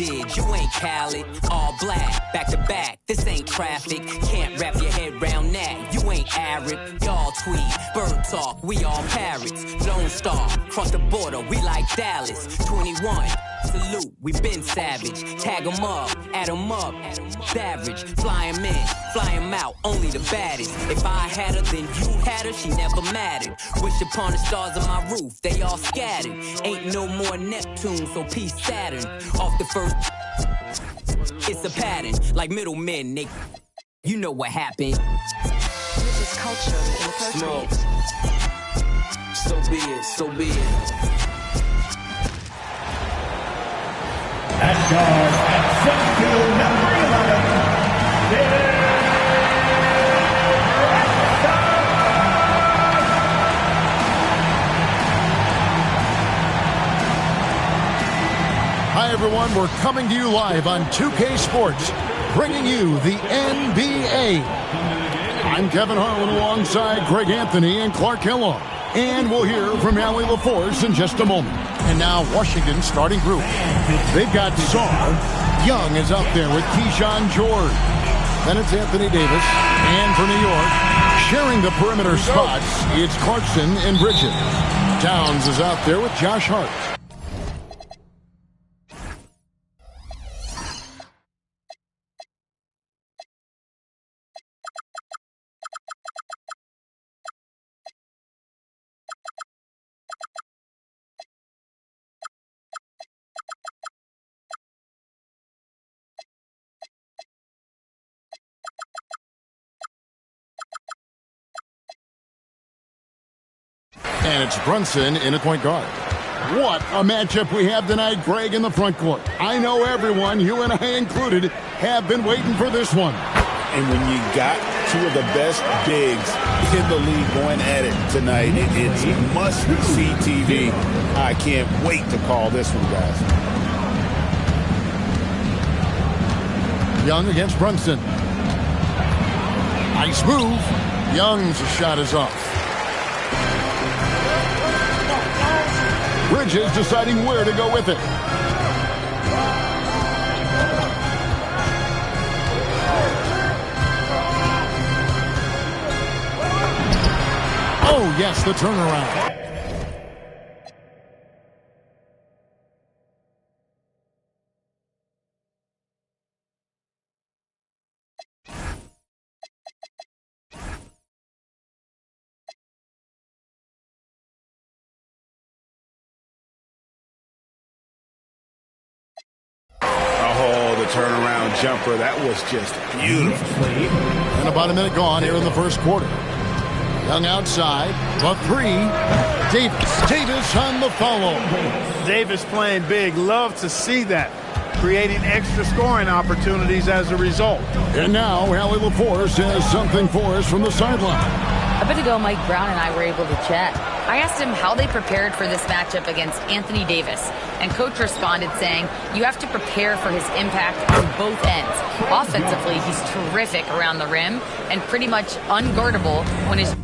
did. You ain't Khaled. All black, back to back. This ain't traffic. Can't wrap your head round that. You ain't Arab. Y'all tweet. Bird talk. We all parrots. Lone Star. Cross the border. We like Dallas. 21. Salute. We been savage. Tag 'em up. Add 'em up. Savage. Fly 'em in. Fly 'em out. Only the baddest. If I had her, then you had her. She never mattered. Wish upon the stars on my roof. They all scattered. Ain't no more Neptune, so peace Saturn. Off the first, it's a pattern. Like middlemen, Nick. You know what happened. This is culture in the first Smoke. place. So be it, so be it. At guard, at center field, number 11, Hi, everyone. We're coming to you live on 2K Sports, bringing you the NBA. I'm Kevin Harlan alongside Greg Anthony and Clark Kellogg. And we'll hear from Allie LaForce in just a moment. And now Washington's starting group. They've got Saul. Young is up there with Keyshawn George. Then it's Anthony Davis. And for New York, sharing the perimeter spots, it's Clarkson and Bridges. Towns is out there with Josh Hart. And it's Brunson in at point guard. What a matchup we have tonight, Greg, in the front court. I know everyone, you and I included, have been waiting for this one. And when you got two of the best bigs in the league going at it tonight, it's must-see TV. I can't wait to call this one, guys. Young against Brunson. Nice move. Young's shot is off. Bridges deciding where to go with it. Oh, yes, the turnaround. Turnaround jumper. That was just beautiful. And about a minute gone here in the first quarter. Young outside. The three. Davis on the follow. Davis playing big. Love to see that. Creating extra scoring opportunities as a result. And now Allie LaForce has something for us from the sideline. A bit ago, Mike Brown and I were able to chat. I asked him how they prepared for this matchup against Anthony Davis, and Coach responded saying, you have to prepare for his impact on both ends. Offensively, he's terrific around the rim and pretty much unguardable when his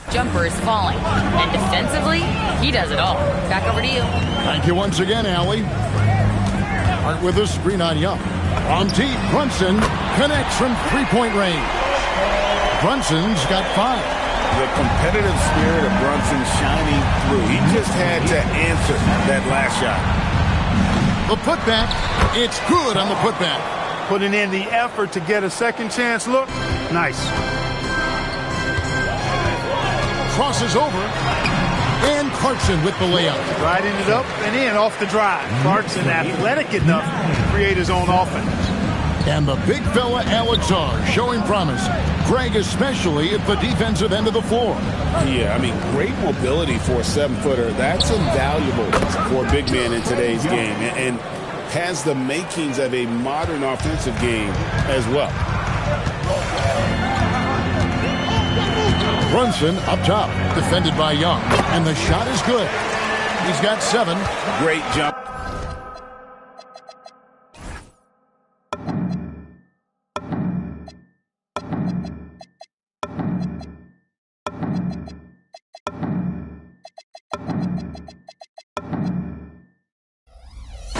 jumper is falling. And defensively, he does it all. Back over to you. Thank you once again, Allie. Hart with a screen on Young. On deep, Brunson connects from three-point range. Brunson's got 5. The competitive spirit of Brunson shining through. He just had to answer that last shot. The putback, it's good on the putback. Putting in the effort to get a second chance look. Nice. Crosses over. And Clarkson with the layup. Riding it up and in off the drive. Clarkson athletic enough to create his own offense. And the big fella Alex R showing promise. Greg especially at the defensive end of the floor. Yeah, I mean, great mobility for a 7-footer. That's invaluable for a big man in today's game. And has the makings of a modern offensive game as well. Brunson up top, defended by Young, and the shot is good. He's got 7. Great jump.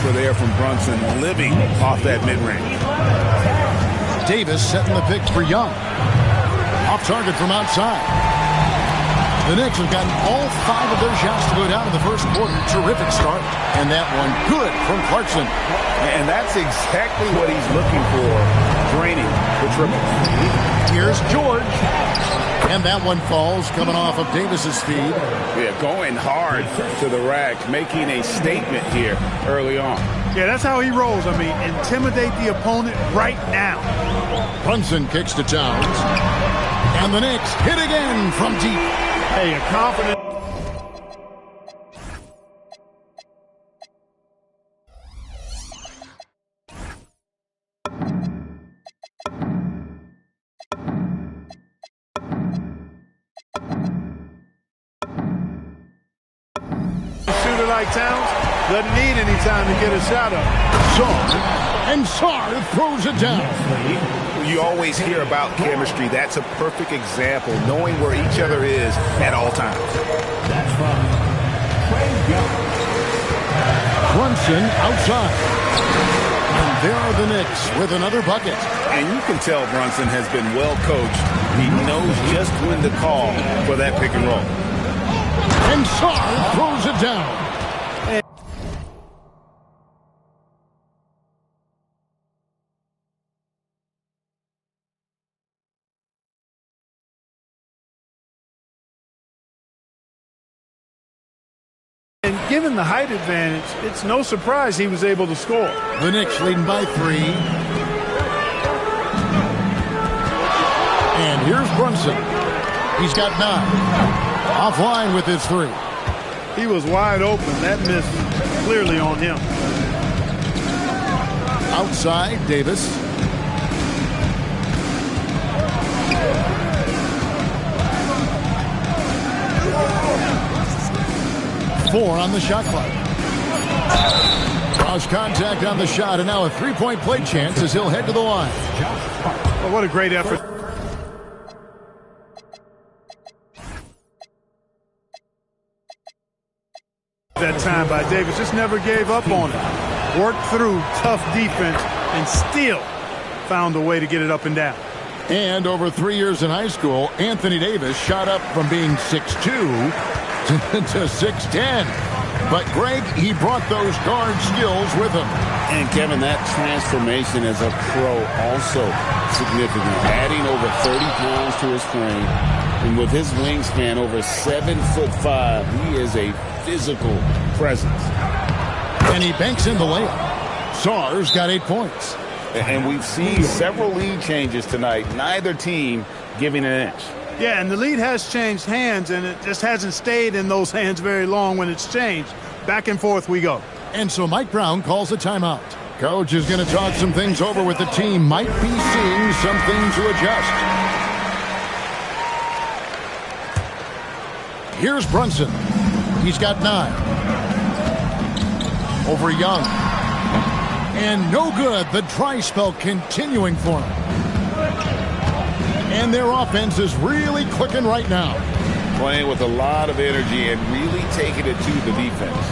offer there from Brunson, living off that mid-range. Davis setting the pick for Young. Off target from outside. The Knicks have gotten all 5 of their shots to go down in the first quarter. Terrific start. And that one good from Clarkson. And that's exactly what he's looking for, draining the triple. Here's George. And that one falls, coming off of Davis's feed. Yeah, going hard to the rack, making a statement here early on. Yeah, that's how he rolls. I mean, intimidate the opponent right now. Brunson kicks to Towns. And the Knicks hit again from deep. Hey, a confident. Shooter like Towns doesn't need any time to get a shot up. Sarr throws it down. You always hear about chemistry. That's a perfect example, knowing where each other is at all times. That's from Young. Brunson outside. And there are the Knicks with another bucket. And you can tell Brunson has been well coached. He knows just when to call for that pick and roll. And Sarr throws it down. And given the height advantage, it's no surprise he was able to score. The Knicks leading by 3. And here's Brunson. He's got 9. Offline with his 3. He was wide open. That miss clearly on him. Outside, Davis. Four on the shot clock. Cross contact on the shot, and now a three-point play chance as he'll head to the line. Oh, what a great effort. That time by Davis, just never gave up on it. Worked through tough defense and still found a way to get it up and down. And over 3 years in high school, Anthony Davis shot up from being 6'2" to 6'10". But Greg, he brought those guard skills with him. And Kevin, that transformation as a pro also significant. Adding over 30 pounds to his frame. And with his wingspan over 7'5", he is a physical presence. And he banks in the layup. Sarr's got 8 points. And we've seen several lead changes tonight. Neither team giving an inch. Yeah, and the lead has changed hands, and it just hasn't stayed in those hands very long when it's changed. Back and forth we go. And so Mike Brown calls a timeout. Coach is going to talk some things over with the team. Might be seeing something to adjust. Here's Brunson. He's got 9. Over Young. And no good. The dry spell continuing for him. And their offense is really clicking right now. Playing with a lot of energy and really taking it to the defense.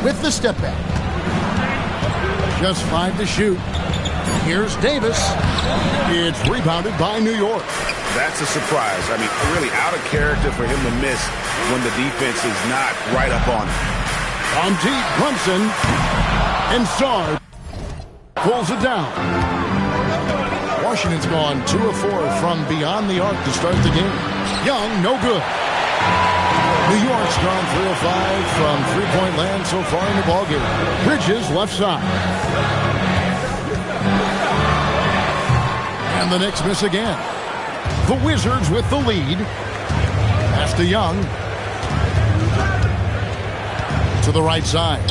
With the step back. Just 5 to shoot. Here's Davis. It's rebounded by New York. That's a surprise. I mean, really out of character for him to miss when the defense is not right up on him. On deep, Brunson. And Sarr pulls it down. Washington's gone 2 of 4 from beyond the arc to start the game. Young, no good. New York's gone 3 of 5 from three-point land so far in the ballgame. Bridges left side. And the Knicks miss again. The Wizards with the lead. Pass to Young. To the right side.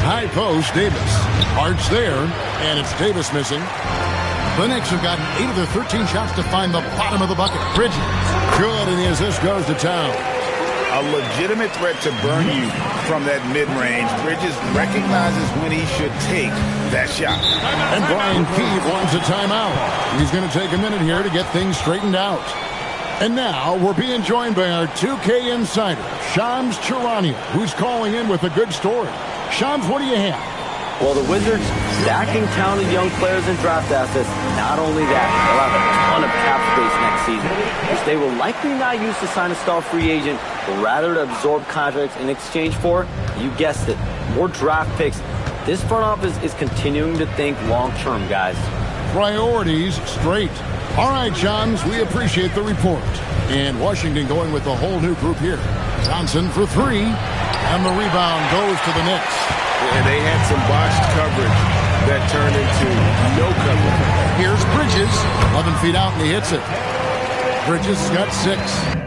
High post, Davis. Arch there, and it's Davis missing. The Knicks have gotten 8 of their 13 shots to find the bottom of the bucket. Bridges. Good, and the assist goes to Town. A legitimate threat to burn you from that mid-range. Bridges recognizes when he should take that shot. And Brian Keefe wants a timeout. He's going to take a minute here to get things straightened out. And now we're being joined by our 2K insider, Shams Charania, who's calling in with a good story. Shams, what do you have? Well, the Wizards stacking talented young players and draft assets. Not only that, they'll have a ton of cap space next season, which they will likely not use to sign a star free agent, but rather to absorb contracts in exchange for, you guessed it, more draft picks. This front office is continuing to think long-term, guys. Priorities straight. All right, Johns, we appreciate the report. And Washington going with a whole new group here. Johnson for three, and the rebound goes to the Knicks. And they had some botched coverage that turned into no coverage. Here's Bridges, 11 feet out, and he hits it. Bridges got 6.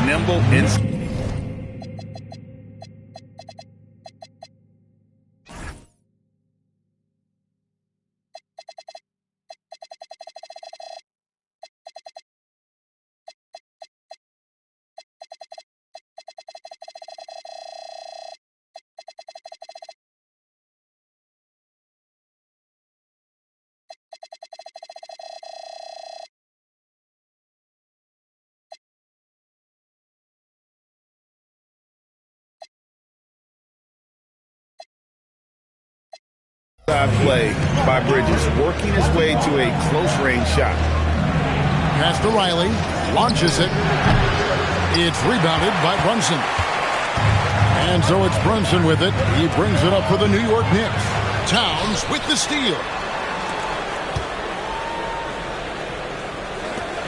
Nimble and play by Bridges, working his way to a close-range shot. Pass to Riley, launches it. It's rebounded by Brunson. And so it's Brunson with it. He brings it up for the New York Knicks. Towns with the steal.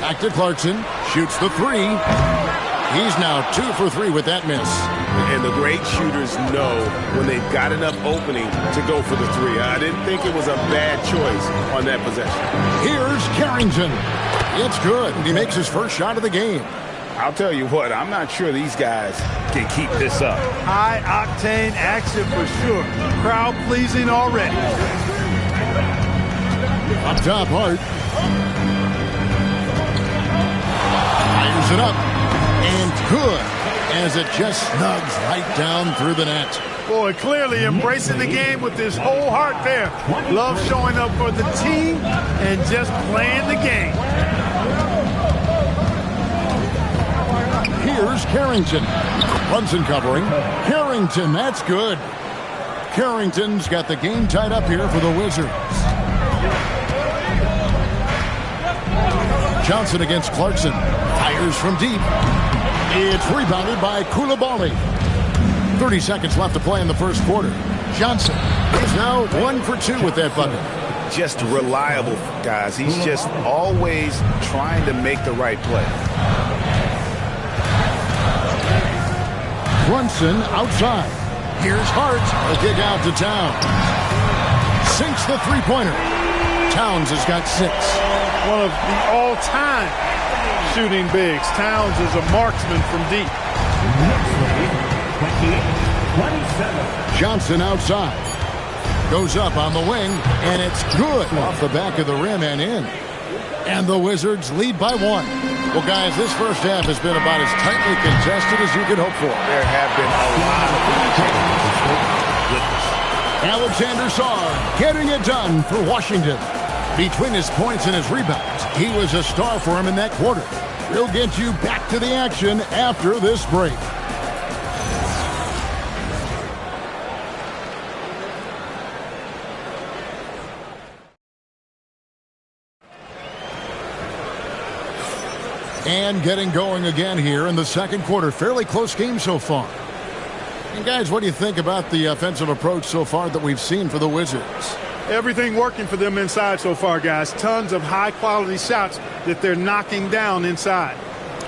Back to Clarkson, shoots the three. He's now 2 for 3 with that miss. And the great shooters know when they've got enough opening to go for the three. I didn't think it was a bad choice on that possession. Here's Carrington. It's good. He makes his first shot of the game. I'll tell you what, I'm not sure these guys can keep this up. High-octane action for sure. Crowd-pleasing already. Up top, Hart. Fires it up. And good, as it just snugs right down through the net. Boy, clearly embracing the game with his whole heart there. Love showing up for the team and just playing the game. Here's Carrington. Brunson covering. Carrington, that's good. Carrington's got the game tied up here for the Wizards. Johnson against Clarkson. Fires from deep. It's rebounded by Koulibaly. 30 seconds left to play in the first quarter. Johnson is now 1 for 2 with that bucket. Just reliable, guys. He's just always trying to make the right play. Brunson outside. Here's Hart. A kick out to Towns. Sinks the three-pointer. Towns has got 6. One of the all-time shooting bigs. Towns is a marksman from deep. Johnson outside. Goes up on the wing, and it's good off the back of the rim and in. And the Wizards lead by 1. Well, guys, this first half has been about as tightly contested as you could hope for. There have been a lot of Alexander Sarr getting it done for Washington. Between his points and his rebounds, he was a star for him in that quarter. We'll get you back to the action after this break. And getting going again here in the second quarter. Fairly close game so far. And guys, what do you think about the offensive approach so far that we've seen for the Wizards? Everything working for them inside so far, guys. Tons of high-quality shots that they're knocking down inside.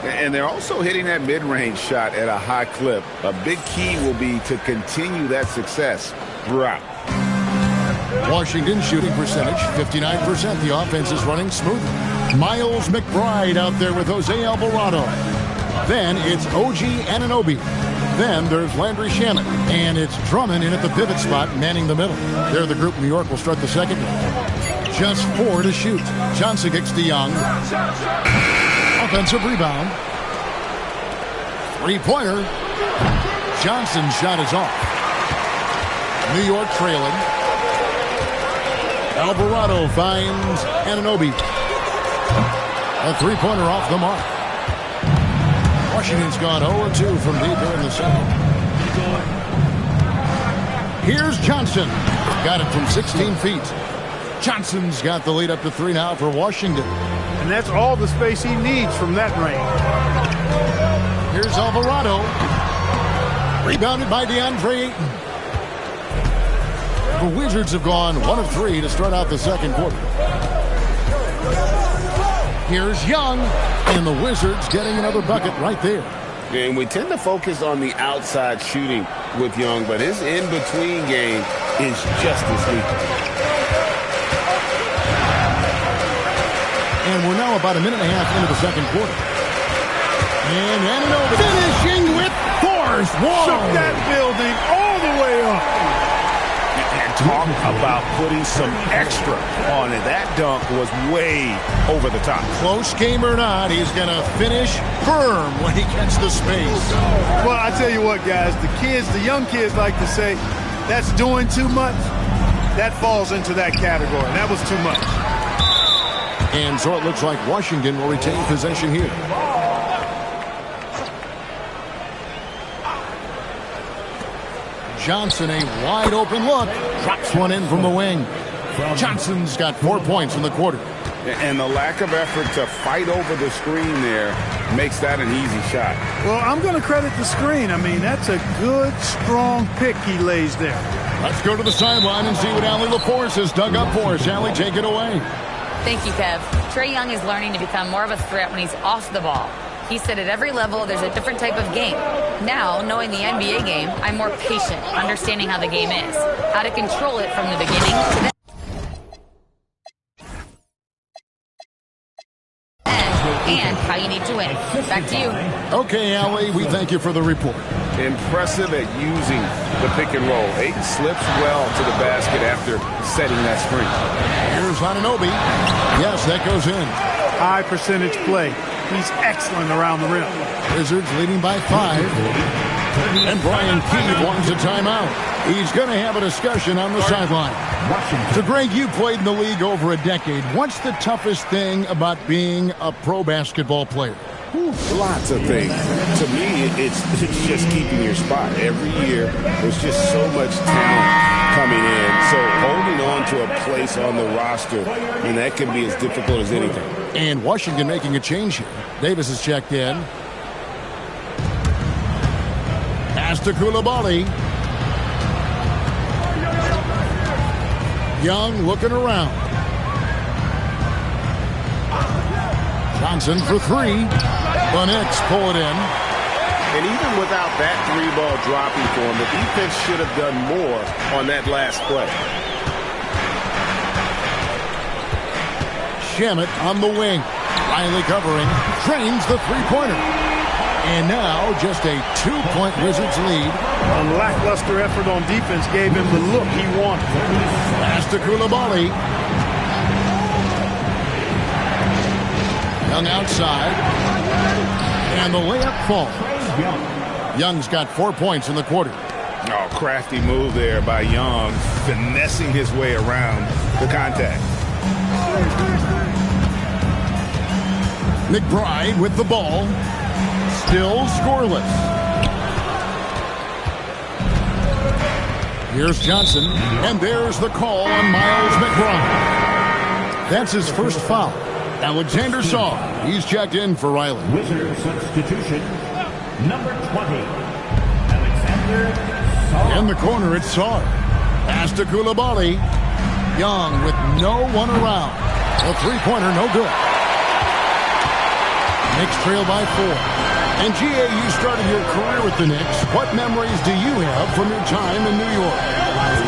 And they're also hitting that mid-range shot at a high clip. A big key will be to continue that success throughout. Washington shooting percentage, 59%. The offense is running smoothly. Miles McBride out there with Jose Alvarado. Then it's OG Anunoby. Then there's Landry Shamet. And it's Drummond in at the pivot spot, manning the middle. They're the group New York will start the second one. Just 4 to shoot. Johnson kicks to Young. Offensive rebound. Three-pointer. Johnson's shot is off. New York trailing. Alvarado finds Anunoby. A three-pointer off the mark. Washington's gone 0-2 from deep here in the second. Here's Johnson. Got it from 16 feet. Johnson's got the lead up to 3 now for Washington. And that's all the space he needs from that range. Here's Alvarado. Rebounded by DeAndre Ayton. The Wizards have gone 1 of 3 to start out the second quarter. Here's Young, and the Wizards getting another bucket right there. And we tend to focus on the outside shooting with Young, but his in-between game is just as lethal. And we're now about a minute and a half into the second quarter. And Anunoby finishing with force. Whoa! Shook that building all the way up. And talk about putting some extra on it. That dunk was way over the top. Close game or not, he's going to finish firm when he gets the space. Well, I tell you what, guys, the young kids like to say, that's doing too much. That falls into that category. That was too much. And so it looks like Washington will retain possession here. Johnson, a wide open look. Drops one in from the wing. Johnson's got 4 points in the quarter. And the lack of effort to fight over the screen there makes that an easy shot. Well, I'm going to credit the screen. I mean, that's a good, strong pick he lays there. Let's go to the sideline and see what Allie LaForce has dug up for us. Allie, take it away. Thank you, Kev. Trae Young is learning to become more of a threat when he's off the ball. He said at every level there's a different type of game. Now, knowing the NBA game, I'm more patient, understanding how the game is, how to control it from the beginning to the end, and how you need to win. Back to you. Okay, Allie, we thank you for the report. Impressive at using the pick and roll. Ayton slips well to the basket after setting that screen. Here's Anunoby. Yes, that goes in. High percentage play. He's excellent around the rim. Wizards leading by 5. And Brian Keith wants a timeout. He's going to have a discussion on the sideline. So, Greg, you played in the league over a decade. What's the toughest thing about being a pro basketball player? Lots of things. To me, it's just keeping your spot. Every year, there's just so much talent coming in. So holding on to a place on the roster, and that can be as difficult as anything. And Washington making a change here. Davis is checked in. Pass to Coulibaly. Young looking around. Johnson for 3. The Knicks pull it in. And even without that 3-ball dropping for him, the defense should have done more on that last play. Shamet on the wing. Riley covering. Drains the three-pointer. And now just a 2-point Wizards lead. A lackluster effort on defense gave him the look he wanted. Pass to Coulibaly. Young outside. And the layup falls. Young's got 4 points in the quarter. Oh, crafty move there by Young, finessing his way around the contact. McBride with the ball. Still scoreless. Here's Johnson. And there's the call on Miles McBride. That's his first foul. Alexander Saw. He's checked in for Riley. Wizard substitution, number 20, Alexander Saw. In the corner, it's Saw. Pass to Coulibaly. Young with no one around. A three-pointer, no good. Knicks trail by 4. And G.A., you started your career with the Knicks. What memories do you have from your time in New York?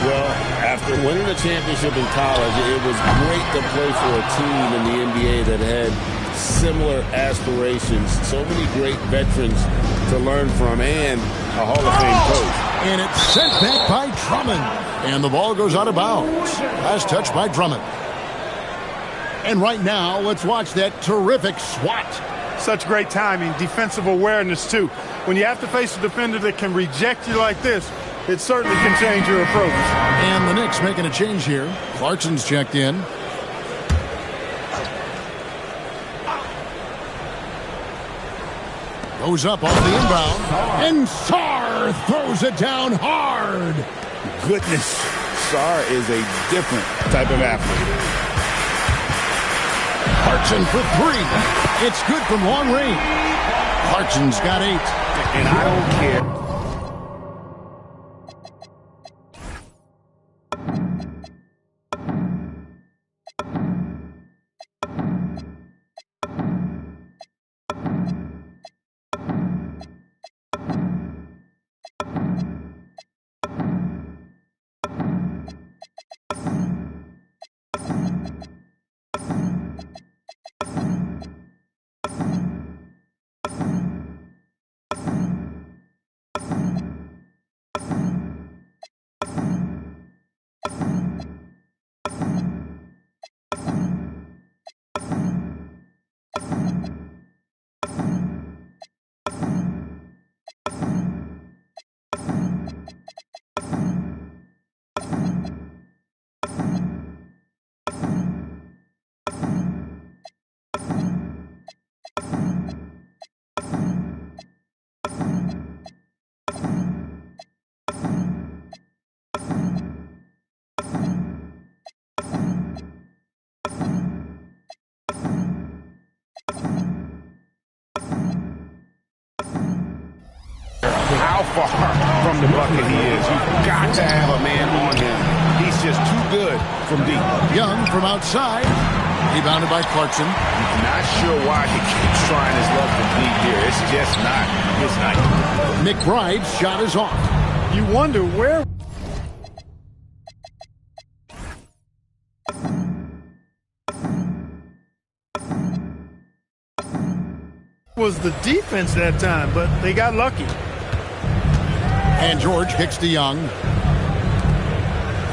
Well, after winning a championship in college, it was great to play for a team in the NBA that had similar aspirations. So many great veterans to learn from and a Hall of Fame coach. And it's sent back by Drummond. And the ball goes out of bounds. Last touch by Drummond. And right now, let's watch that terrific swat. Such great timing, defensive awareness, too. When you have to face a defender that can reject you like this, it certainly can change your approach. And the Knicks making a change here. Clarkson's checked in. Goes up off the inbound. And Sarr throws it down hard. Goodness, Sarr is a different type of athlete. Clarkson for three. It's good from long range. Clarkson's got 8. And I don't care. How far from the bucket he is. You've got to have a man on him. He's just too good from deep. Young from outside. Rebounded by Clarkson. Not sure why he keeps trying his luck from deep here. It's just not his night. McBride's shot is off. You wonder where was the defense that time, but they got lucky. And George kicks to Young.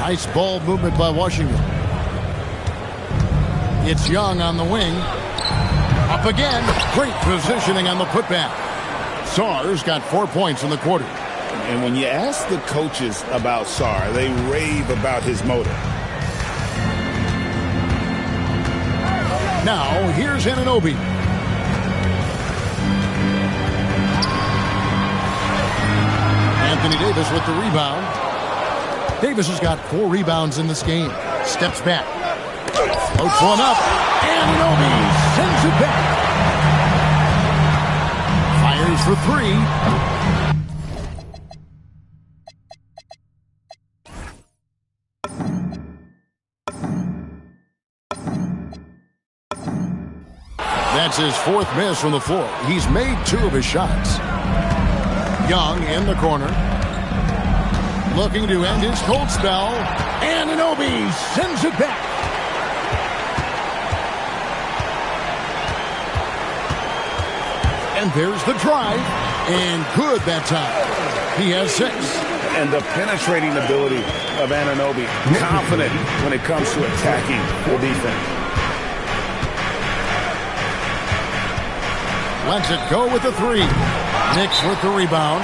Nice ball movement by Washington. It's Young on the wing. Up again. Great positioning on the putback. Sarr's got 4 points in the quarter. And when you ask the coaches about Sarr, they rave about his motor. Now, here's Anunoby. Anthony Davis with the rebound. Davis has got 4 rebounds in this game. Steps back. Floats one up. Anunoby sends it back. Fires for 3. That's his 4th miss from the floor. He's made 2 of his shots. Young in the corner. Looking to end his cold spell. Anunoby sends it back. And there's the drive. And good that time. He has 6. And the penetrating ability of Anunoby. Confident when it comes to attacking the defense. Lets it go with the 3. Knicks with the rebound.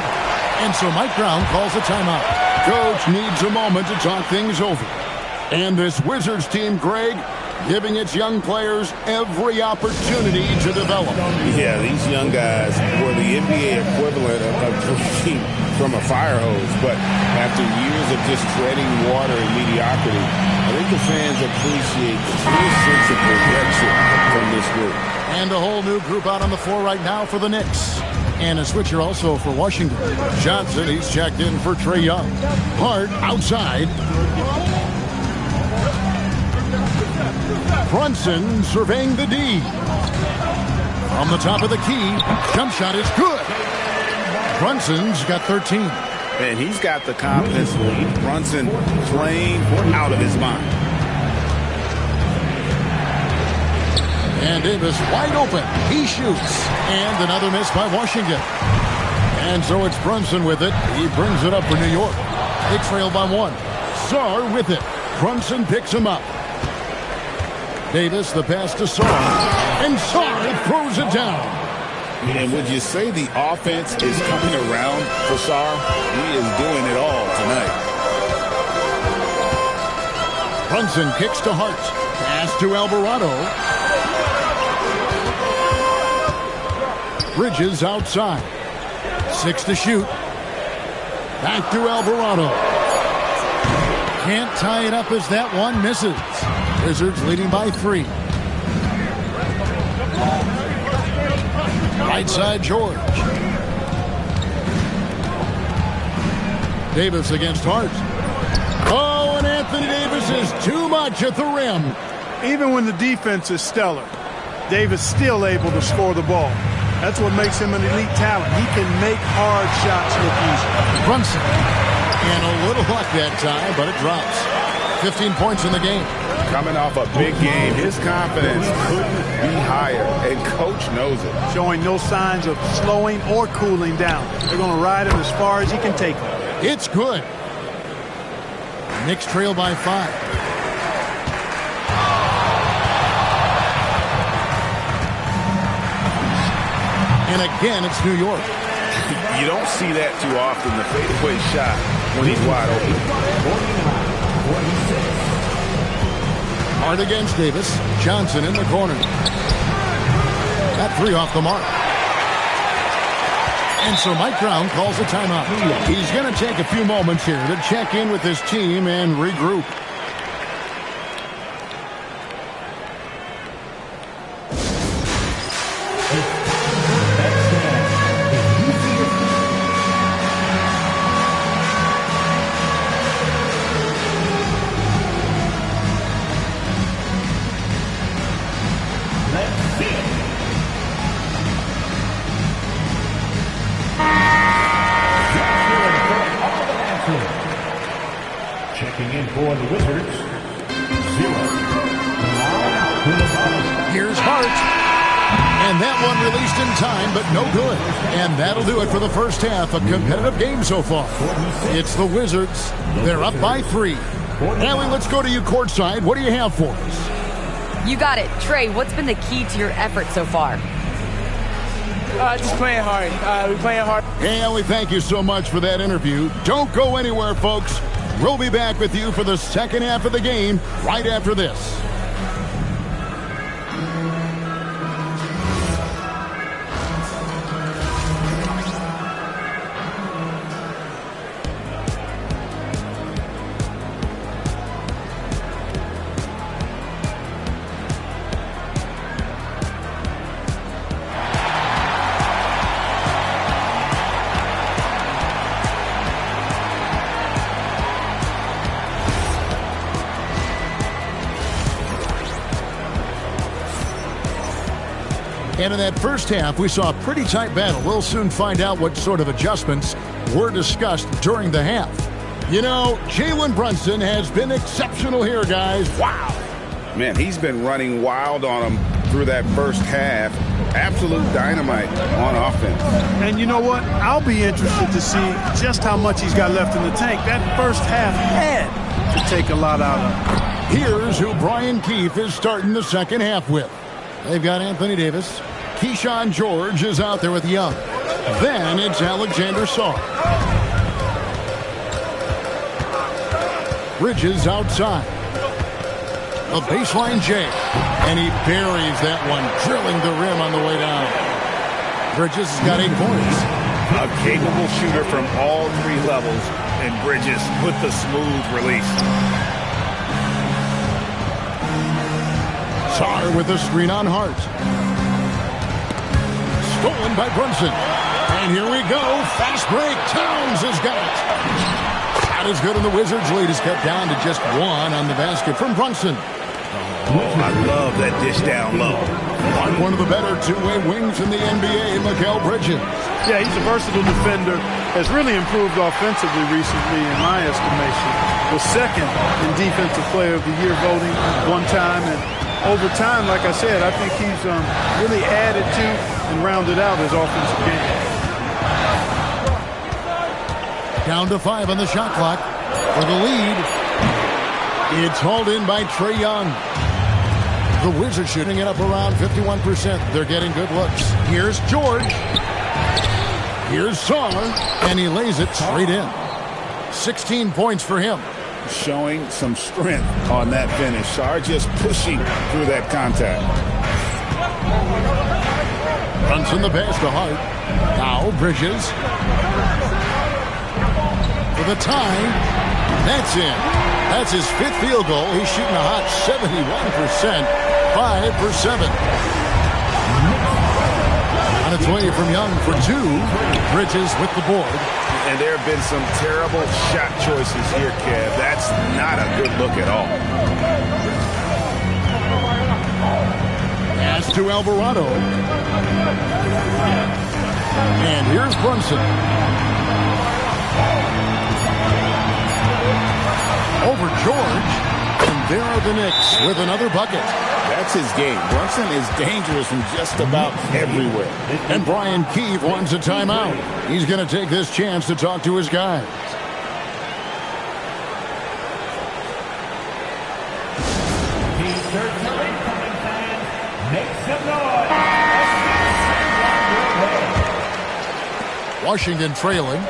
And so Mike Brown calls a timeout. Coach needs a moment to talk things over. And this Wizards team, Greg, giving its young players every opportunity to develop. Yeah, these young guys were the NBA equivalent of drinking from a fire hose. But after years of just treading water and mediocrity, I think the fans appreciate this sense of direction from this group. And a whole new group out on the floor right now for the Knicks. And a switcher also for Washington. Johnson, he's checked in for Trae Young. Hart outside. Brunson surveying the D. From the top of the key, jump shot is good. Brunson's got 13. And he's got the confidence to lead. Brunson playing out of his mind. And Davis wide open. He shoots. And another miss by Washington. And so it's Brunson with it. He brings it up for New York. They trail by 1. Sarr with it. Brunson picks him up. Davis the pass to Sarr. And Sarr throws it down. And would you say the offense is coming around for Sarr? He is doing it all tonight. Brunson kicks to Hart. Pass to Alvarado. Bridges outside. 6 to shoot. Back to Alvarado. Can't tie it up as that one misses. Wizards leading by 3. Right side, George. Davis against Hart. Oh, and Anthony Davis is too much at the rim. Even when the defense is stellar, Davis still able to score the ball. That's what makes him an elite talent. He can make hard shots look easy. Brunson. And a little luck that time, but it drops. 15 points in the game. Coming off a big game, his confidence couldn't be higher, and Coach knows it. Showing no signs of slowing or cooling down. They're going to ride him as far as he can take him. It's good. Knicks trail by 5. And again, it's New York. You don't see that too often, the fadeaway shot when he's wide open. Hard against Davis. Johnson in the corner. That 3 off the mark. And so Mike Brown calls a timeout. He's going to take a few moments here to check in with his team and regroup. Checking in for the Wizards, 0. Here's Hart. And that one released in time, but no good. And that'll do it for the first half. A competitive game so far. It's the Wizards. They're up by 3. Allie, let's go to you courtside. What do you have for us? You got it. Trey, what's been the key to your effort so far? Just playing hard. We're playing hard. Hey, Allie, thank you so much for that interview. Don't go anywhere, folks. We'll be back with you for the second half of the game right after this. And in that first half, we saw a pretty tight battle. We'll soon find out what sort of adjustments were discussed during the half. You know, Jalen Brunson has been exceptional here, guys. Wow. Man, he's been running wild on him through that first half. Absolute dynamite on offense. And you know what? I'll be interested to see just how much he's got left in the tank. That first half had to take a lot out of him. Here's who Brian Keefe is starting the second half with. They've got Anthony Davis. Keyshawn George is out there with Young. Then it's Alexander Sarr. Bridges outside. A baseline J. And he buries that one, drilling the rim on the way down. Bridges has got 8 points. A capable shooter from all 3 levels, and Bridges with the smooth release. Sarr with a screen on Hart. Stolen by Brunson. And here we go. Fast break. Towns has got it. Shot is good, and the Wizards' lead is cut down to just 1 on the basket from Brunson. I love that dish down low. One of the better two-way wings in the NBA, Mikal Bridges. Yeah, he's a versatile defender. Has really improved offensively recently, in my estimation. Was second in Defensive Player of the Year voting one time. And over time, like I said, I think he's really added to and rounded out his offensive game. Down to 5 on the shot clock for the lead. It's hauled in by Trae Young. The Wizards shooting it up around 51%. They're getting good looks. Here's George. Here's Saar, and he lays it straight in. 16 points for him. Showing some strength on that finish. Saar just pushing through that contact. Brunson the pass to Hart. Now Bridges. For the tie. That's in. That's his 5th field goal. He's shooting a hot 71%. 5 for 7. On its way from Young for 2. Bridges with the board. And there have been some terrible shot choices here, Kev. That's not a good look at all. Pass to Alvarado. And here's Brunson. Over George. And there are the Knicks with another bucket. That's his game. Brunson is dangerous from just about everywhere. And Brian Keefe wants a timeout. He's going to take this chance to talk to his guys. Washington trailing.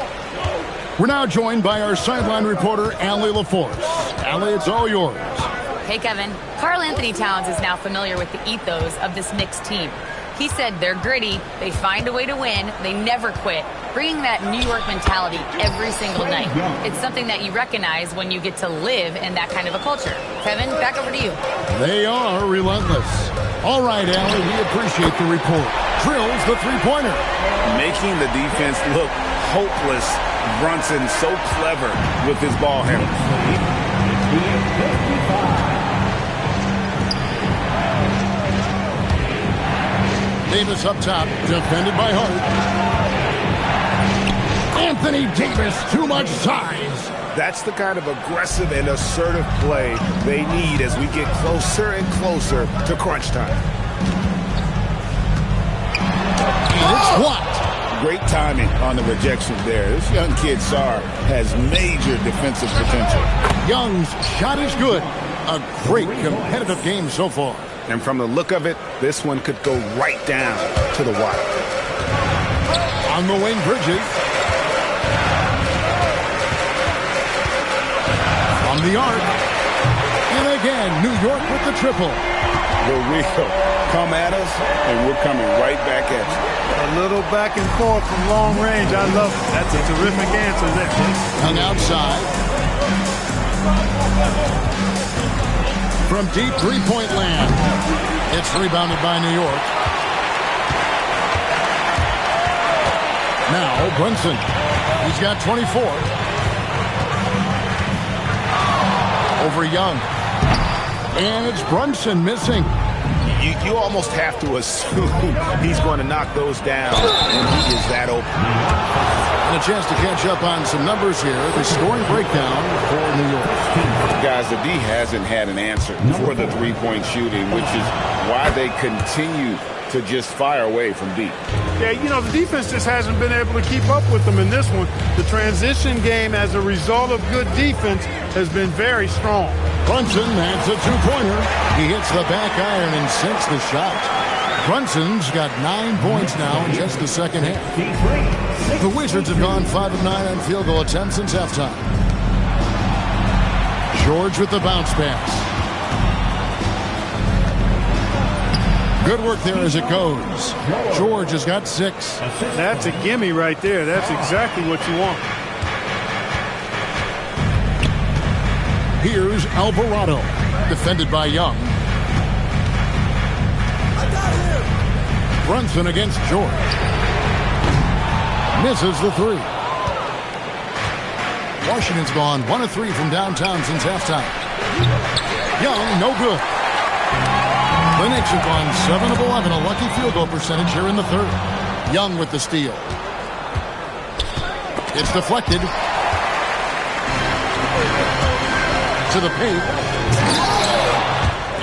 We're now joined by our sideline reporter, Allie LaForce. Allie, it's all yours. Hey, Kevin. Karl Anthony Towns is now familiar with the ethos of this Knicks team. He said they're gritty, they find a way to win, they never quit, bringing that New York mentality every single night. It's something that you recognize when you get to live in that kind of a culture. Kevin, back over to you. They are relentless. All right, Allie, we appreciate the report. Drills the three-pointer. Making the defense look hopeless. Brunson so clever with his ball handle. Davis up top, defended by Hart. Anthony Davis, too much size. That's the kind of aggressive and assertive play they need as we get closer and closer to crunch time. And it's blocked. Great timing on the rejection there. This young kid, Saar, has major defensive potential. Young's shot is good. A great competitive game so far. And from the look of it, this one could go right down to the wire. On the wing, Bridges. From the arc. And again, New York with the triple. The real come at us, and we're coming right back at you. A little back and forth from long range. I love it. That's a terrific answer there. Hung outside. From deep three-point land. It's rebounded by New York. Now Brunson. He's got 24. Over Young. And it's Brunson missing. You almost have to assume he's going to knock those down when he is that open. And a chance to catch up on some numbers here. The scoring breakdown for New York. Guys, the D hasn't had an answer for the three-point shooting, which is why they continue to just fire away from deep. Yeah, you know, the defense just hasn't been able to keep up with them in this one. The transition game, as a result of good defense, has been very strong. Brunson adds a two-pointer. He hits the back iron and sinks the shot. Brunson's got 9 points now in just the second half. The Wizards have gone 5 of 9 on field goal attempts since halftime. George with the bounce pass. Good work there as it goes. George has got 6. That's a gimme right there. That's exactly what you want. Here's Alvarado, defended by Young. Brunson against George. Misses the 3. Washington's gone 1 of 3 from downtown since halftime. Young, no good. The Knicks have gone 7 of 11, a lucky field goal percentage here in the third. Young with the steal. It's deflected. To the paint.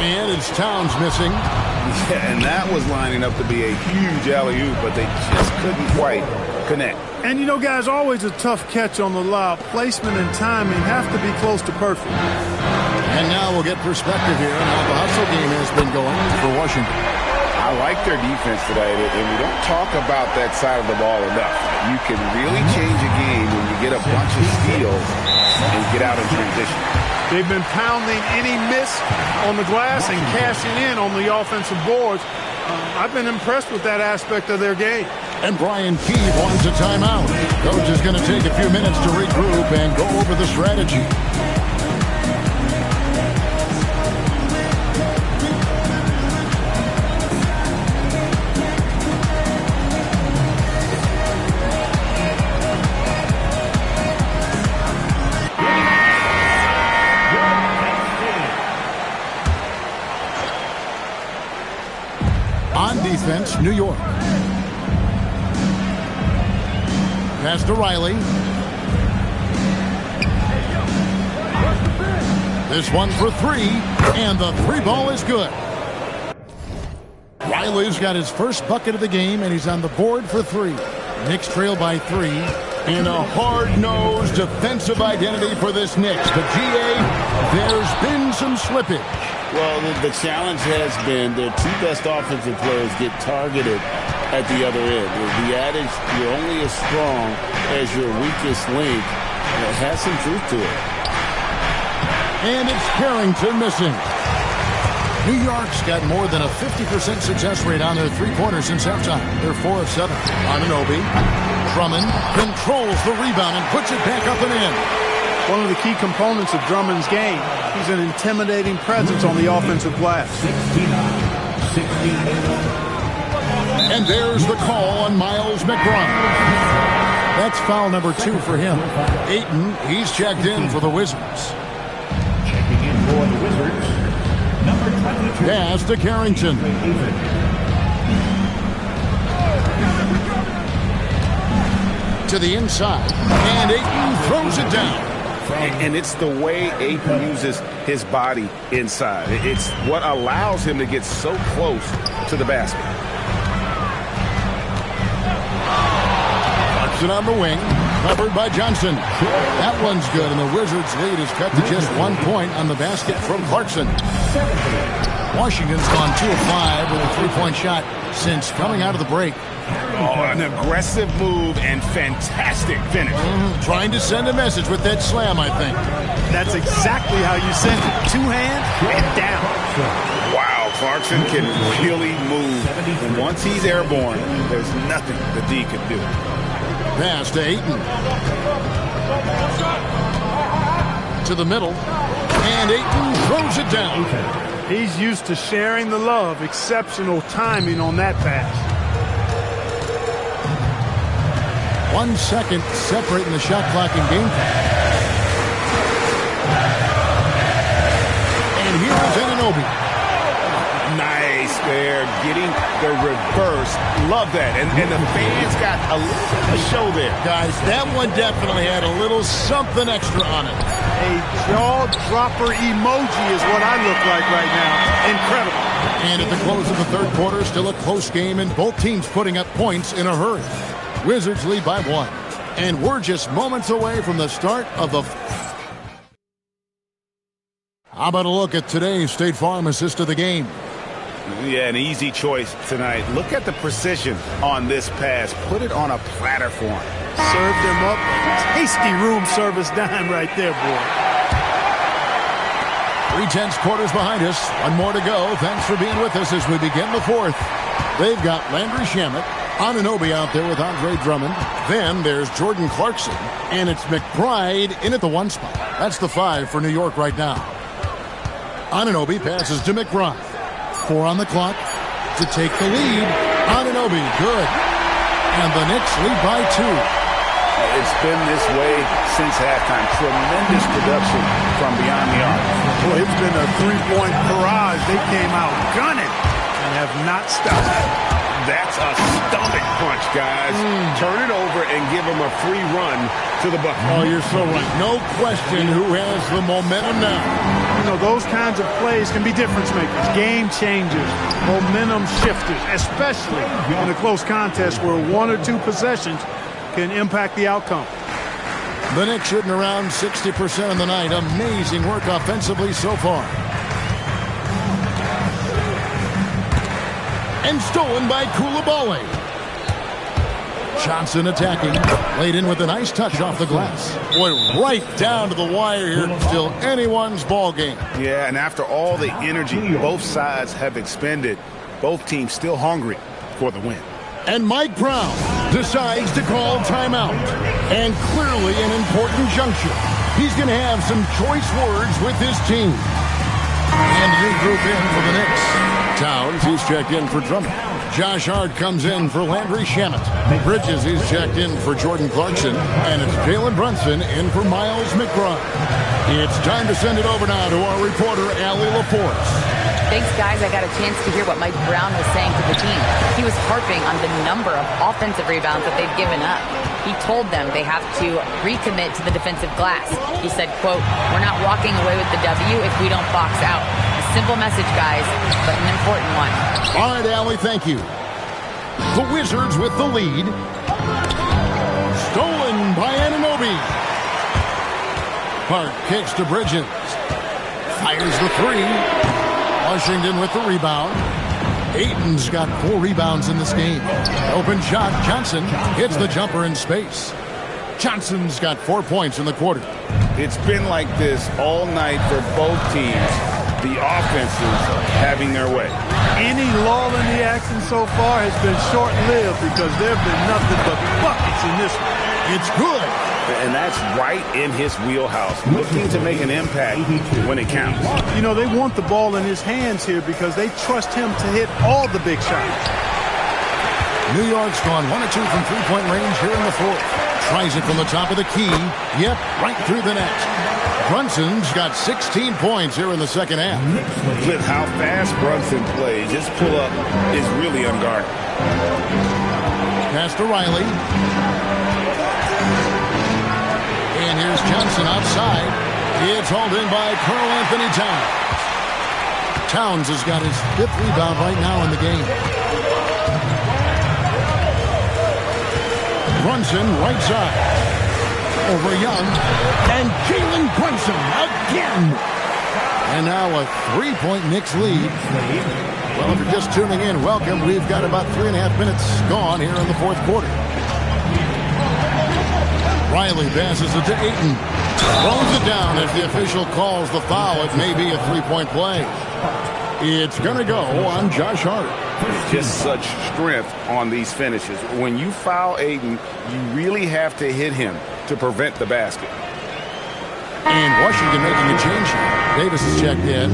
And it's Towns missing. Yeah, and that was lining up to be a huge alley-oop, but they just couldn't quite connect. And you know, guys, always a tough catch on the lob. Placement and timing have to be close to perfect. And now we'll get perspective here on how the hustle game has been going for Washington. I like their defense today, and we don't talk about that side of the ball enough. You can really change a game when you get a bunch of steals and get out in transition. They've been pounding any miss on the glass and cashing in on the offensive boards. I've been impressed with that aspect of their game. And Brian Keeve wants a timeout. Coach is going to take a few minutes to regroup and go over the strategy. On defense, New York. Pass to Riley. This one for three, and the three ball is good. Riley's got his first bucket of the game, and he's on the board for three. Knicks trail by 3. And a hard-nosed defensive identity for this Knicks. But, G.A., there's been some slippage. Well, the challenge has been their two best offensive players get targeted at the other end. The adage, you're only as strong as your weakest link, it has some truth to it. And it's Carrington missing. New York's got more than a 50% success rate on their three-pointers since halftime. They're 4 of 7. Anunoby. Drummond controls the rebound and puts it back up and in. One of the key components of Drummond's game, he's an intimidating presence on the offensive glass. 68. And there's the call on Miles McBride. That's foul number 2 for him. Ayton, he's checked in for the Wizards. Checking in for the Wizards, number 22. Pass to Carrington. To the inside, and Ayton throws it down. And it's the way Ayton uses his body inside. It's what allows him to get so close to the basket. Clarkson on the wing, covered by Johnson. That one's good, and the Wizards' lead is cut to just 1 point on the basket from Clarkson. Washington's gone 2 of 5 with a three-point shot since coming out of the break. Oh, an aggressive move and fantastic finish. Trying to send a message with that slam, I think. That's exactly how you send it. 2 hands and down. Wow, Clarkson can really move. And once he's airborne, there's nothing the D can do. Pass to Ayton. To the middle. And Ayton throws it down. He's used to sharing the love. Exceptional timing on that pass. 1 second separating the shot clock and game clock. And here's Anunoby. Nice there, getting the reverse. Love that. And the fans got a little bit of a show there. Guys, that one definitely had a little something extra on it. A jaw-dropper emoji is what I look like right now. Incredible. And at the close of the third quarter, still a close game, and both teams putting up points in a hurry. Wizards lead by 1. And we're just moments away from the start of the... How about a look at today's State Farm assist of the game? Yeah, an easy choice tonight. Look at the precision on this pass. Put it on a platter for him. Served him up. Tasty room service dime right there, boy. 3/10 quarters behind us. 1 more to go. Thanks for being with us as we begin the fourth. They've got Landry Shamet, Anunoby out there with Andre Drummond. Then there's Jordan Clarkson, and it's McBride in at the 1 spot. That's the 5 for New York right now. Anunoby passes to McBride. 4 on the clock to take the lead. Anunoby, good. And the Knicks lead by 2. It's been this way since halftime. Tremendous production from beyond the arc. Boy, it's been a 3-point barrage. They came out gunning. have not stopped. That's a stomach punch, guys. Turn it over and give him a free run to the bucket. Oh, you're so right. No question who has the momentum now. You know, those kinds of plays can be difference makers, game changers, momentum shifters, especially in a close contest where 1 or 2 possessions can impact the outcome. The Knicks shooting around 60% of the night. Amazing work offensively so far. And stolen by Coulibaly. Johnson attacking. Laid in with a nice touch off the glass. Boy, right down to the wire here. Still anyone's ball game. Yeah, and after all the energy both sides have expended, both teams still hungry for the win. And Mike Brown decides to call timeout. And clearly an important juncture. He's going to have some choice words with his team. And the new group in for the Knicks. Towns, he's checked in for Drummond. Josh Hart comes in for Landry Shamet. Bridges, he's checked in for Jordan Clarkson. And it's Jalen Brunson in for Miles McBride. It's time to send it over now to our reporter, Allie LaForce. Thanks, guys. I got a chance to hear what Mike Brown was saying to the team. He was harping on the number of offensive rebounds that they've given up. He told them they have to recommit to the defensive glass. He said, quote, "We're not walking away with the W if we don't box out." A simple message, guys, but an important one. All right, Allie, thank you. The Wizards with the lead. Stolen by Anunoby. Hart kicks to Bridges. Fires the three. Washington with the rebound. Ayton's got 4 rebounds in this game. Open shot. Johnson hits the jumper in space. Johnson's got 4 points in the quarter. It's been like this all night for both teams. The offenses having their way. Any lull in the action so far has been short-lived because there have been nothing but buckets in this one. It's good. And that's right in his wheelhouse, looking to make an impact when it counts. You know, they want the ball in his hands here because they trust him to hit all the big shots. New York's gone 1 or 2 from three-point range here in the fourth. Tries it from the top of the key. Yep, right through the net. Brunson's got 16 points here in the second half. With how fast Brunson plays, his pull-up is really unguarded. Pass to Riley. And here's Johnson outside. It's hauled in by Karl Anthony Towns. Towns has got his 5th rebound right now in the game. Brunson, right side. Over Young. And Jalen Brunson again. And now a 3-point Knicks lead. Well, if you're just tuning in, welcome. We've got about 3.5 minutes gone here in the fourth quarter. Riley passes it to Ayton. Throws it down as the official calls the foul. It may be a 3-point play. It's going to go on Josh Hart. Just such strength on these finishes. When you foul Ayton, you really have to hit him to prevent the basket. And Washington making a change here. Davis is checked in.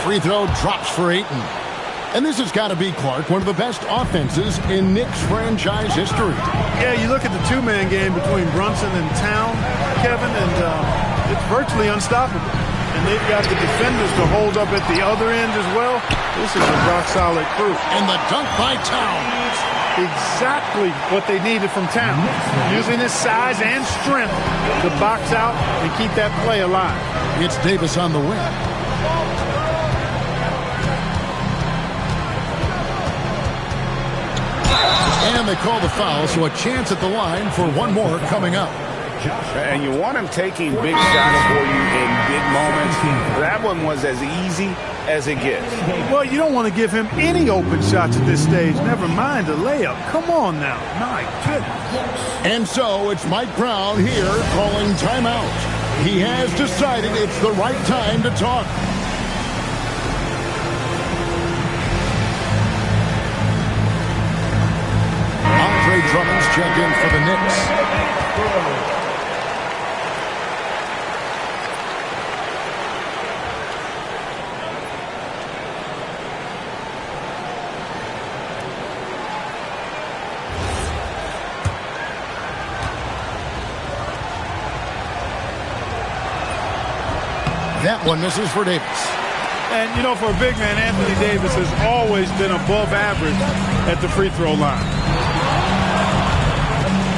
Free throw drops for Ayton. And this has got to be, Clark, one of the best offenses in Knicks franchise history. Yeah, you look at the two-man game between Brunson and Town, Kevin, and it's virtually unstoppable. And they've got the defenders to hold up at the other end as well. This is a rock-solid crew. And the dunk by Town. Exactly what they needed from Town. Using his size and strength to box out and keep that play alive. It's Davis on the wing. And they call the foul, so a chance at the line for one more coming up. And you want him taking big shots for you in big moments. That one was as easy as it gets. Well, you don't want to give him any open shots at this stage. Never mind a layup. Come on now. My goodness. And so it's Mike Brown here calling timeout. He has decided it's the right time to talk. Drummond's checked in for the Knicks. That one misses for Davis. And, you know, for a big man, Anthony Davis has always been above average at the free throw line.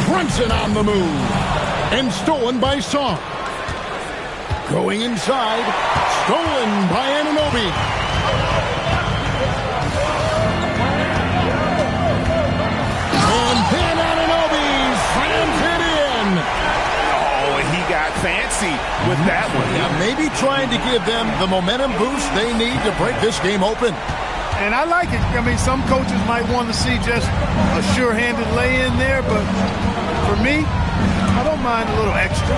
Brunson on the move. And stolen by Song. Going inside. Stolen by Anunoby. And then Anunoby slams it in. Oh, and he got fancy with that one. Yeah, maybe trying to give them the momentum boost they need to break this game open. And I like it. I mean, some coaches might want to see just a sure-handed lay-in there, but for me, I don't mind a little extra.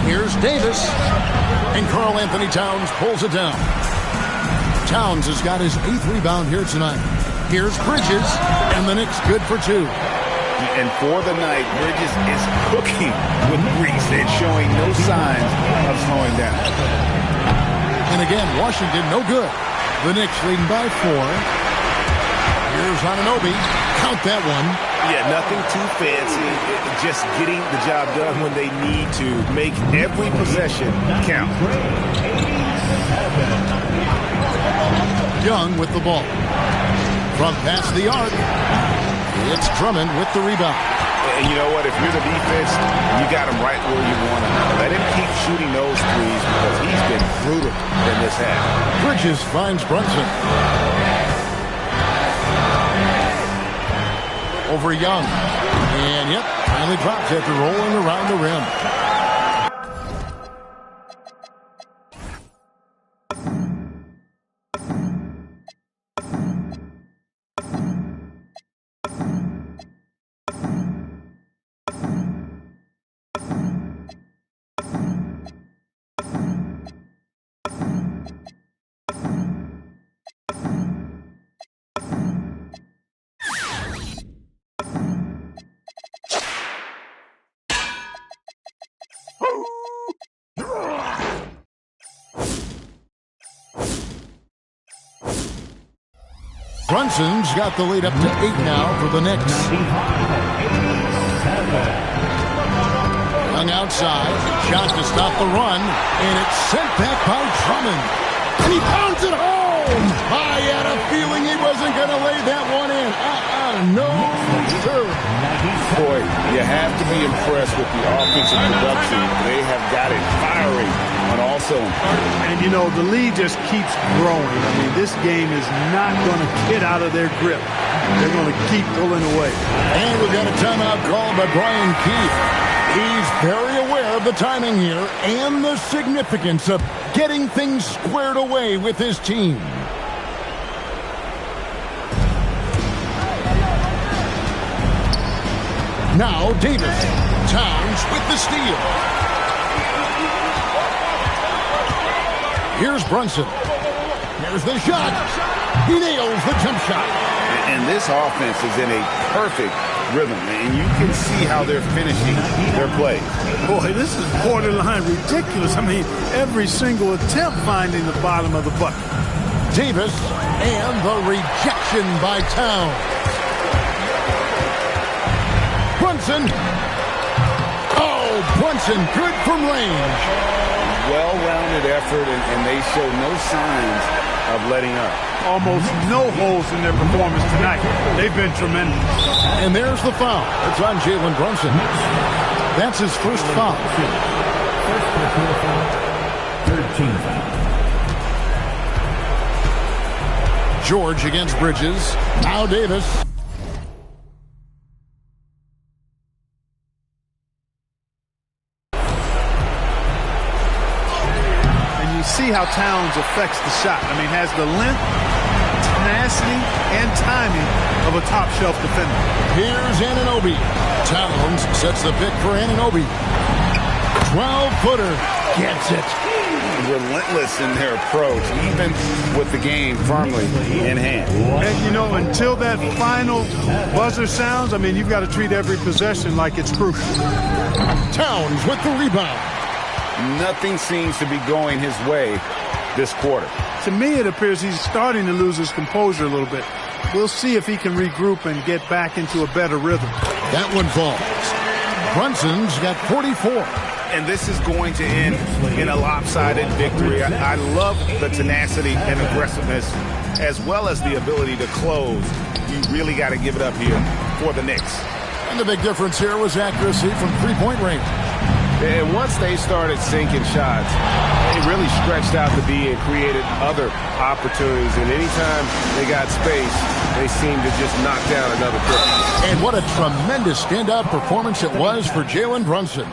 Here's Davis, and Karl Anthony Towns pulls it down. Towns has got his 8th rebound here tonight. Here's Bridges, and the Knicks good for 2. And for the night, Bridges is cooking with grease and showing no signs of slowing down. And again, Washington no good. The Knicks leading by 4. Here's Anunoby. Count that one. Yeah, nothing too fancy. Just getting the job done when they need to. Make every possession count. Young with the ball. From past the arc. It's Drummond with the rebound. And you know what? If you're the defense, you got him right where you want him. Let him keep shooting those threes because he's been brutal in this half. Bridges finds Brunson. Over Young. And, yep, finally drops after rolling around the rim. Brunson's got the lead up to 8 now for the Knicks. Young outside, shot to stop the run, and it's sent back by Drummond. And he pounds it home! I had a feeling he wasn't going to lay that one in. No, sir. Boy, you have to be impressed with the offensive production. They have got it firing on all cylinders. And, you know, the lead just keeps growing. I mean, this game is not going to get out of their grip. They're going to keep pulling away. And we've got a timeout called by Brian Keefe. He's very aware of the timing here and the significance of getting things squared away with his team. Now Davis. Towns with the steal. Here's Brunson. Here's the shot. He nails the jump shot. And this offense is in a perfect rhythm, and you can see how they're finishing their play. Boy, this is borderline ridiculous. I mean, every single attempt finding the bottom of the bucket. Davis and the rejection by Towns. Brunson. Oh, Brunson, good from range. Well-rounded effort, and they show no signs of letting up. Almost no holes in their performance tonight. They've been tremendous. And there's the foul. It's on Jalen Brunson. That's his first foul. First personal foul, 13 foul. George against Bridges. Now Davis. See how Towns affects the shot. I mean, has the length, tenacity, and timing of a top-shelf defender. Here's Anunoby. Towns sets the pick for Anunoby. 12-footer. Gets it. Relentless in their approach, even with the game firmly in hand. And, you know, until that final buzzer sounds, I mean, you've got to treat every possession like it's crucial. Towns with the rebound. Nothing seems to be going his way this quarter. To me, it appears he's starting to lose his composure a little bit. We'll see if he can regroup and get back into a better rhythm. That one falls. Brunson's got 44. And this is going to end in a lopsided victory. I love the tenacity and aggressiveness as well as the ability to close. You really got to give it up here for the Knicks. And the big difference here was accuracy from three-point range. And once they started sinking shots, it really stretched out the D and created other opportunities. And anytime they got space, they seemed to just knock down another triple. And what a tremendous standout performance it was for Jalen Brunson.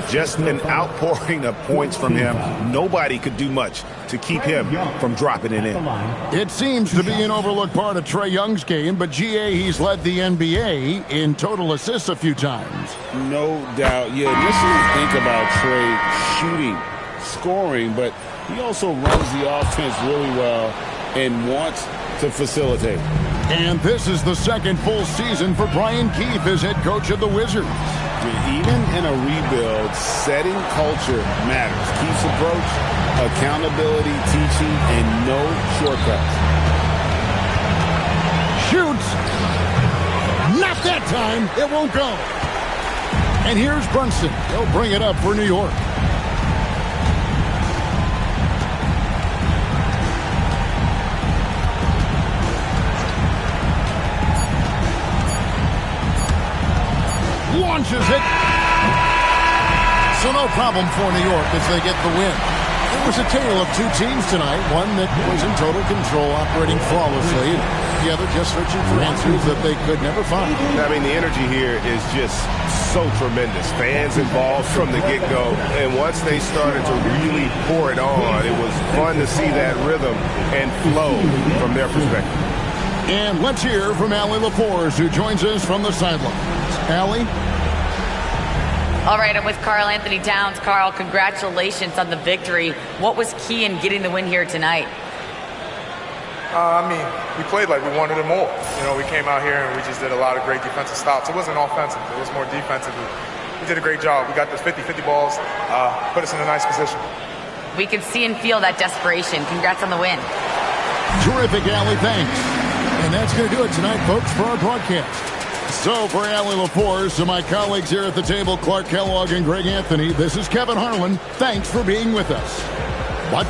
Just an outpouring of points from him. Nobody could do much to keep him from dropping it in. It seems to be an overlooked part of Trae Young's game, but GA, he's led the NBA in total assists a few times. No doubt. You initially think about Trae shooting, scoring, but he also runs the offense really well and wants to facilitate. And this is the second full season for Brian Keefe as head coach of the Wizards. Even in a rebuild, setting culture matters. Keefe's approach, accountability, teaching, and no shortcuts. Shoots. Not that time. It won't go. And here's Brunson. He'll bring it up for New York. Launches it. So no problem for New York as they get the win. It was a tale of two teams tonight. One that was in total control, operating flawlessly. The other just searching for answers that they could never find. I mean, the energy here is just so tremendous. Fans involved from the get-go. And once they started to really pour it on, it was fun to see that rhythm and flow from their perspective. And let's hear from Allie LaForce, who joins us from the sidelines. Allie? All right, I'm with Karl Anthony Towns. Karl, congratulations on the victory. What was key in getting the win here tonight? I mean, we played like we wanted it more. You know, we came out here and we just did a lot of great defensive stops. It wasn't offensive. It was more defensive. We did a great job. We got those 50-50 balls, put us in a nice position. We could see and feel that desperation. Congrats on the win. Terrific, Allie. Thanks. And that's going to do it tonight, folks, for our broadcast. So for Allie LaForce and my colleagues here at the table, Clark Kellogg and Greg Anthony, this is Kevin Harlan. Thanks for being with us. But